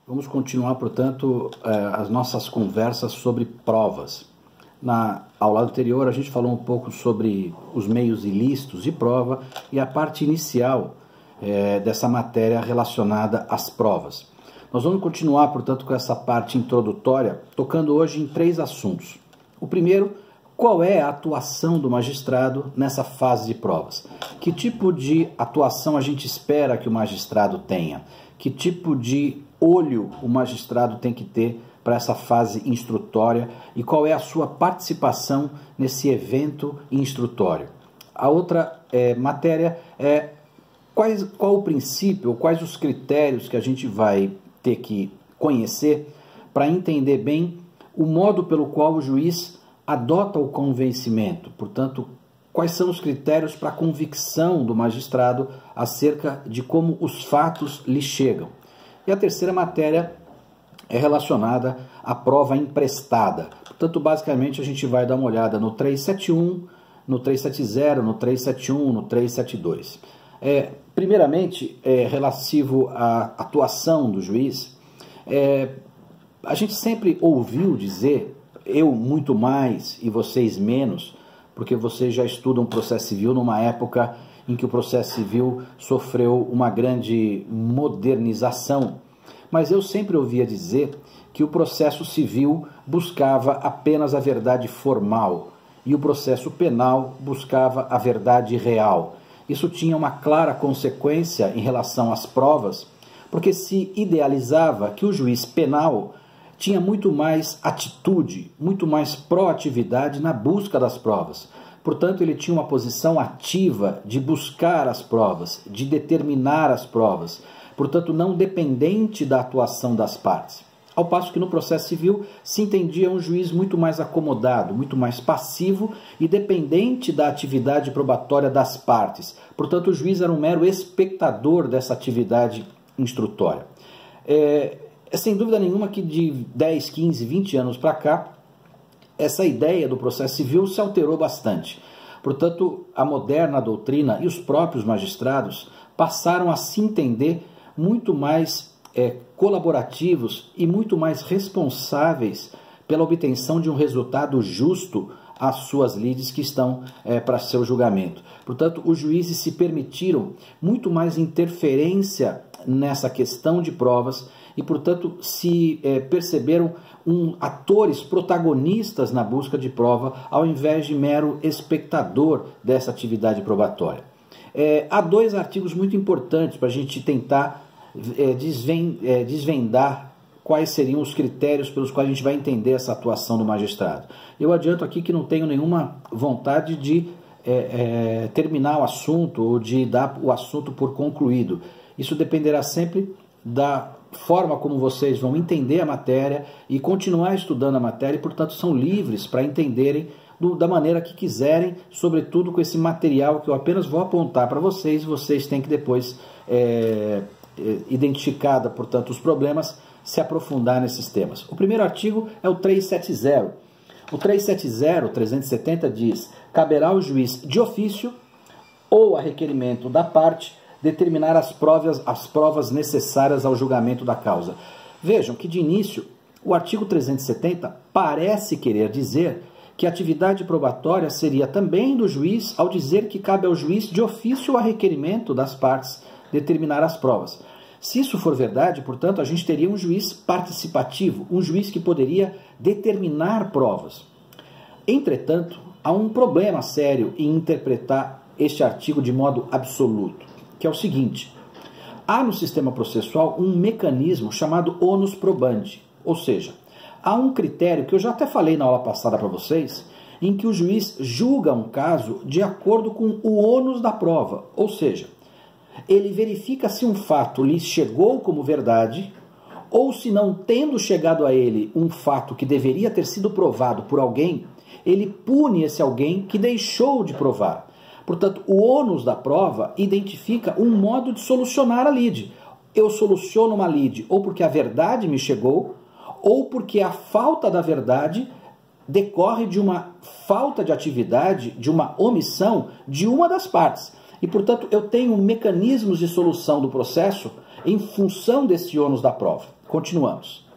Vamos continuar, portanto, as nossas conversas sobre provas. Na aula anterior, a gente falou um pouco sobre os meios ilícitos de prova e a parte inicial dessa matéria relacionada às provas. Nós vamos continuar, portanto, com essa parte introdutória, tocando hoje em 3 assuntos. O primeiro, qual é a atuação do magistrado nessa fase de provas? Que tipo de atuação a gente espera que o magistrado tenha? Que tipo de olho o magistrado tem que ter para essa fase instrutória e qual é a sua participação nesse evento instrutório? A outra matéria é qual o princípio, quais os critérios que a gente vai ter que conhecer para entender bem o modo pelo qual o juiz adota o convencimento. Portanto, quais são os critérios para a convicção do magistrado acerca de como os fatos lhe chegam. E a terceira matéria é relacionada à prova emprestada. Portanto, basicamente, a gente vai dar uma olhada no 371, no 370, no 371, no 372. Primeiramente, relativo à atuação do juiz, a gente sempre ouviu dizer, eu muito mais e vocês menos, porque vocês já estudam processo civil numa época em que o processo civil sofreu uma grande modernização. Mas eu sempre ouvia dizer que o processo civil buscava apenas a verdade formal e o processo penal buscava a verdade real. Isso tinha uma clara consequência em relação às provas, porque se idealizava que o juiz penal tinha muito mais atitude, muito mais proatividade na busca das provas. Portanto, ele tinha uma posição ativa de buscar as provas, de determinar as provas, portanto, não dependente da atuação das partes. Ao passo que no processo civil se entendia um juiz muito mais acomodado, muito mais passivo e dependente da atividade probatória das partes. Portanto, o juiz era um mero espectador dessa atividade instrutória. É sem dúvida nenhuma que de 10, 15, 20 anos para cá, essa ideia do processo civil se alterou bastante. Portanto, a moderna doutrina e os próprios magistrados passaram a se entender muito mais colaborativos e muito mais responsáveis pela obtenção de um resultado justo às suas lides que estão para seu julgamento. Portanto, os juízes se permitiram muito mais interferência nessa questão de provas e, portanto, se perceberam atores protagonistas na busca de prova, ao invés de mero espectador dessa atividade probatória. Há 2 artigos muito importantes para a gente tentar desvendar quais seriam os critérios pelos quais a gente vai entender essa atuação do magistrado. Eu adianto aqui que não tenho nenhuma vontade de terminar o assunto ou de dar o assunto por concluído. Isso dependerá sempre da forma como vocês vão entender a matéria e continuar estudando a matéria e, portanto, são livres para entenderem da maneira que quiserem, sobretudo com esse material que eu apenas vou apontar para vocês. Vocês têm que depois, identificada, portanto, os problemas, se aprofundar nesses temas. O primeiro artigo é o 370. O 370 diz: caberá ao juiz de ofício ou a requerimento da parte determinar as provas necessárias ao julgamento da causa. Vejam que, de início, o artigo 370 parece querer dizer que a atividade probatória seria também do juiz ao dizer que cabe ao juiz de ofício a requerimento das partes determinar as provas. Se isso for verdade, portanto, a gente teria um juiz participativo, um juiz que poderia determinar provas. Entretanto, há um problema sério em interpretar este artigo de modo absoluto, que é o seguinte: há no sistema processual um mecanismo chamado onus probandi, ou seja, há um critério que eu já até falei na aula passada para vocês, em que o juiz julga um caso de acordo com o ônus da prova, ou seja, ele verifica se um fato lhe chegou como verdade ou se, não tendo chegado a ele um fato que deveria ter sido provado por alguém, ele pune esse alguém que deixou de provar. Portanto, o ônus da prova identifica um modo de solucionar a lide. Eu soluciono uma lide ou porque a verdade me chegou, ou porque a falta da verdade decorre de uma falta de atividade, de uma omissão de uma das partes. E, portanto, eu tenho mecanismos de solução do processo em função desse ônus da prova. Continuamos.